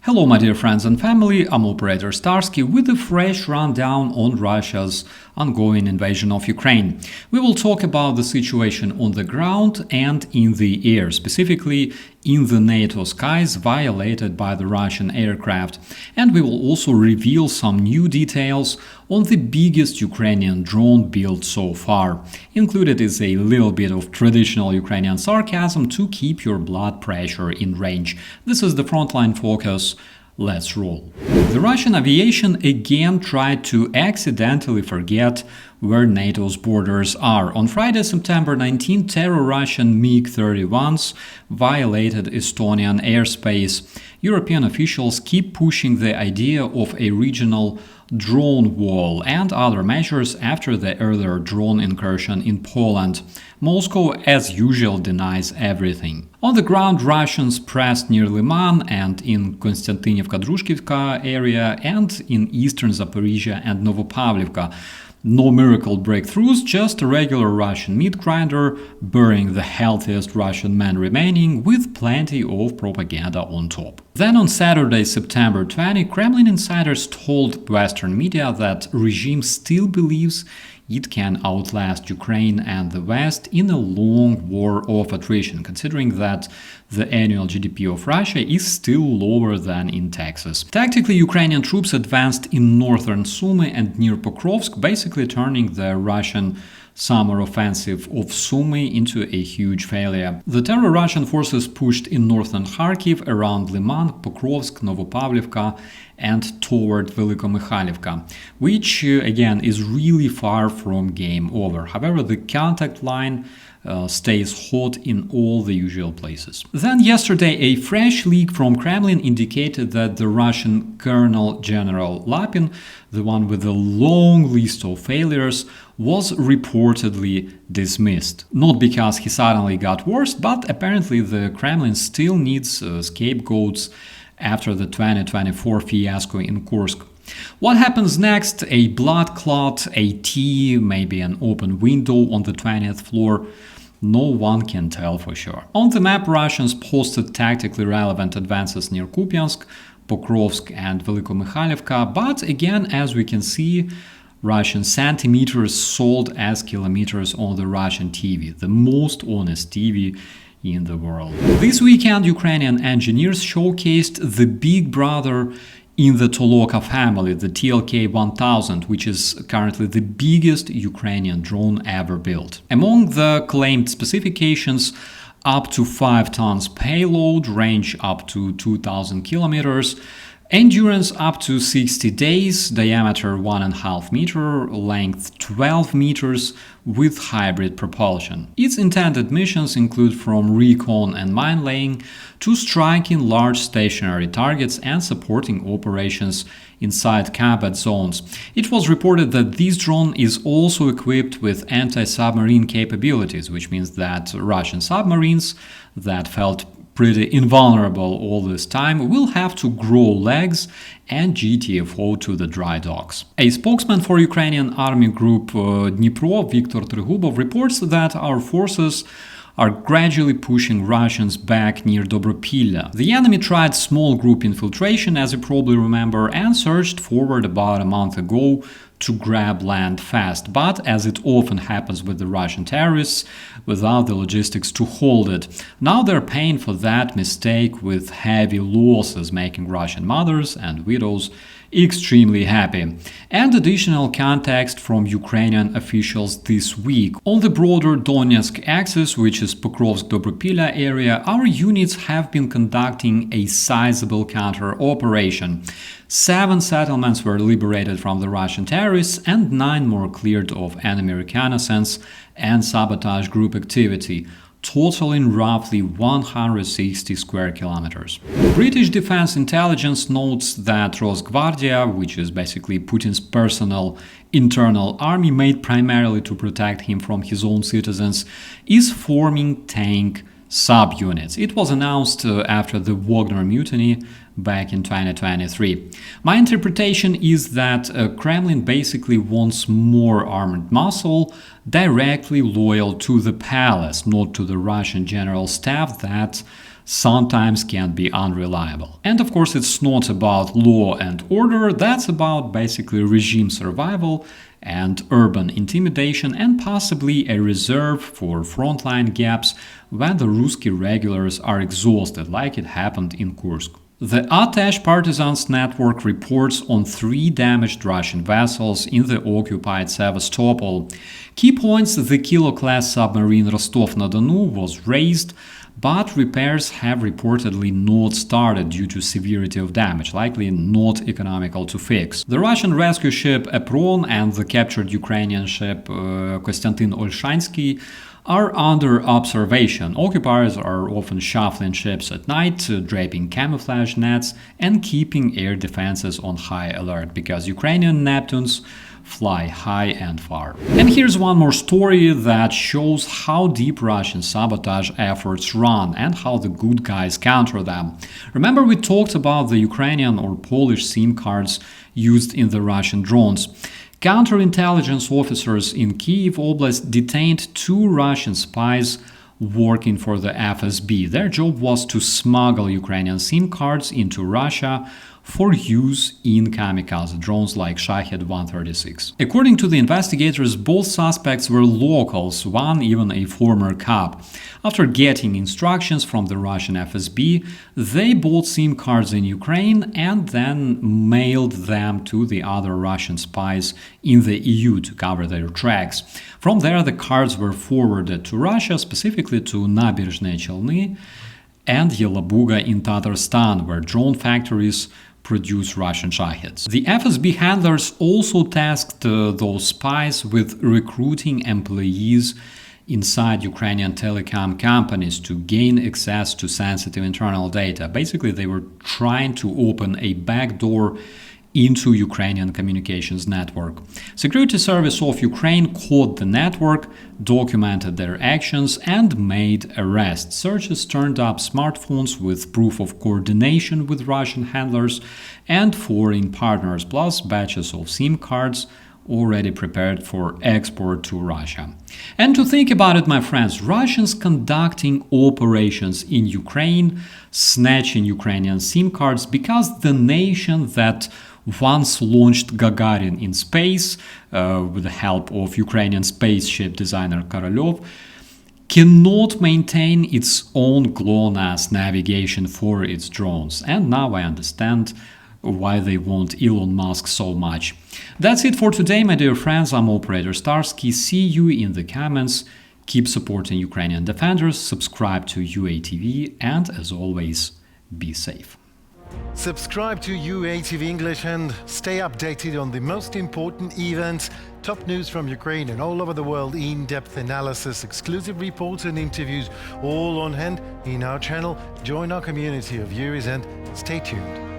Hello my dear friends and family, I'm Operator Starsky with a fresh rundown on Russia's ongoing invasion of Ukraine. We will talk about the situation on the ground and in the air, specifically in the NATO skies violated by the Russian aircraft, and we will also reveal some new details on the biggest Ukrainian drone built so far. Included is a little bit of traditional Ukrainian sarcasm to keep your blood pressure in range. This is the Frontline focus. Let's roll. The Russian aviation again tried to accidentally forget where NATO's borders are. On Friday, September 19, terror Russian MiG-31s violated Estonian airspace. European officials keep pushing the idea of a regional drone wall and other measures after the earlier drone incursion in Poland. Moscow, as usual, denies everything. On the ground, Russians pressed near Liman and in Konstantinivka-Drushkivka area and in eastern Zaporizhia and Novopavlivka. No miracle breakthroughs, just a regular Russian meat grinder, burying the healthiest Russian men remaining with plenty of propaganda on top. Then on Saturday, September 20, Kremlin insiders told Western media that regime still believes it can outlast Ukraine and the West in a long war of attrition, considering that the annual GDP of Russia is still lower than in Texas. Tactically, Ukrainian troops advanced in northern Sumy and near Pokrovsk, basically turning the Russian summer offensive of Sumy into a huge failure. The terror Russian forces pushed in northern Kharkiv, around Liman, Pokrovsk, Novopavlivka, and toward Veliko-Mikhailivka, which again is really far from game over. However, the contact line stays hot in all the usual places. Then yesterday, a fresh leak from Kremlin indicated that the Russian Colonel General Lapin, the one with the long list of failures, was reportedly dismissed. Not because he suddenly got worse, but apparently the Kremlin still needs scapegoats after the 2024 fiasco in Kursk. What happens next? A blood clot, a T, maybe an open window on the 20th floor? No one can tell for sure. On the map, Russians posted tactically relevant advances near Kupiansk, Pokrovsk and Veliko-Mikhailivka, but again, as we can see, Russian centimeters sold as kilometers on the Russian TV, the most honest TV in the world. This weekend, Ukrainian engineers showcased the big brother in the Toloka family, the TLK-1000, which is currently the biggest Ukrainian drone ever built. Among the claimed specifications, up to 5 tons payload, range up to 2,000 kilometers, endurance up to 60 days, diameter 1.5 meter, length 12 meters, with hybrid propulsion. Its intended missions include from recon and mine laying to striking large stationary targets and supporting operations inside combat zones. It was reported that this drone is also equipped with anti-submarine capabilities, which means that Russian submarines that felt pretty invulnerable all this time will have to grow legs and GTFO to the dry docks. A spokesman for Ukrainian Army Group Dnipro, Viktor Trigubov, reports that our forces are gradually pushing Russians back near Dobropilla. The enemy tried small group infiltration, as you probably remember, and surged forward about a month ago to grab land fast, but as it often happens with the Russian terrorists, without the logistics to hold it. Now they're paying for that mistake with heavy losses, making Russian mothers and widows extremely happy. And additional context from Ukrainian officials this week. On the broader Donetsk axis, which is Pokrovsk-Dobropilla area, our units have been conducting a sizable counter-operation. 7 settlements were liberated from the Russian terrorists and 9 more cleared of enemy reconnaissance and sabotage group activity, totaling roughly 160 square kilometers. British Defense Intelligence notes that Rosgvardia, which is basically Putin's personal internal army made primarily to protect him from his own citizens, is forming tank subunits. It was announced after the Wagner mutiny back in 2023. My interpretation is that Kremlin basically wants more armored muscle directly loyal to the palace, not to the Russian general staff that sometimes can be unreliable. And of course, it's not about law and order, that's about basically regime survival and urban intimidation, and possibly a reserve for frontline gaps when the Ruski regulars are exhausted, like it happened in Kursk. The Attach Partisans Network reports on 3 damaged Russian vessels in the occupied Sevastopol. Key points: the Kilo-class submarine Rostov-na-Donu was raised, but repairs have reportedly not started due to severity of damage, likely not economical to fix. The Russian rescue ship Epron and the captured Ukrainian ship Konstantin Olshansky are under observation. Occupiers are often shuffling ships at night, draping camouflage nets, and keeping air defenses on high alert, because Ukrainian Neptunes fly high and far. And here's one more story that shows how deep Russian sabotage efforts run and how the good guys counter them. Remember, we talked about the Ukrainian or Polish SIM cards used in the Russian drones. Counterintelligence officers in Kyiv Oblast detained 2 Russian spies working for the FSB. Their job was to smuggle Ukrainian SIM cards into Russia for use in kamikaze drones like Shahed 136. According to the investigators, both suspects were locals, one even a former cop. After getting instructions from the Russian FSB, they bought SIM cards in Ukraine and then mailed them to the other Russian spies in the EU to cover their tracks. From there, the cards were forwarded to Russia, specifically to Naberezhnye Chelny and Yelabuga in Tatarstan, where drone factories produce Russian Shaheds. The FSB handlers also tasked those spies with recruiting employees inside Ukrainian telecom companies to gain access to sensitive internal data. Basically, they were trying to open a backdoor into Ukrainian communications network. Security Service of Ukraine caught the network, documented their actions, and made arrests. Searches turned up smartphones with proof of coordination with Russian handlers and foreign partners, plus batches of SIM cards already prepared for export to Russia. And to think about it, my friends, Russians conducting operations in Ukraine, snatching Ukrainian SIM cards, because the nation that once launched Gagarin in space with the help of Ukrainian spaceship designer Korolev cannot maintain its own GLONASS navigation for its drones. And now I understand why they want Elon Musk so much. That's it for today, my dear friends. I'm Operator Starsky. See you in the comments. Keep supporting Ukrainian defenders, subscribe to UATV, and as always, be safe. Subscribe to UATV English and stay updated on the most important events, top news from Ukraine and all over the world, in-depth analysis, exclusive reports and interviews, all on hand in our channel. Join our community of viewers and stay tuned.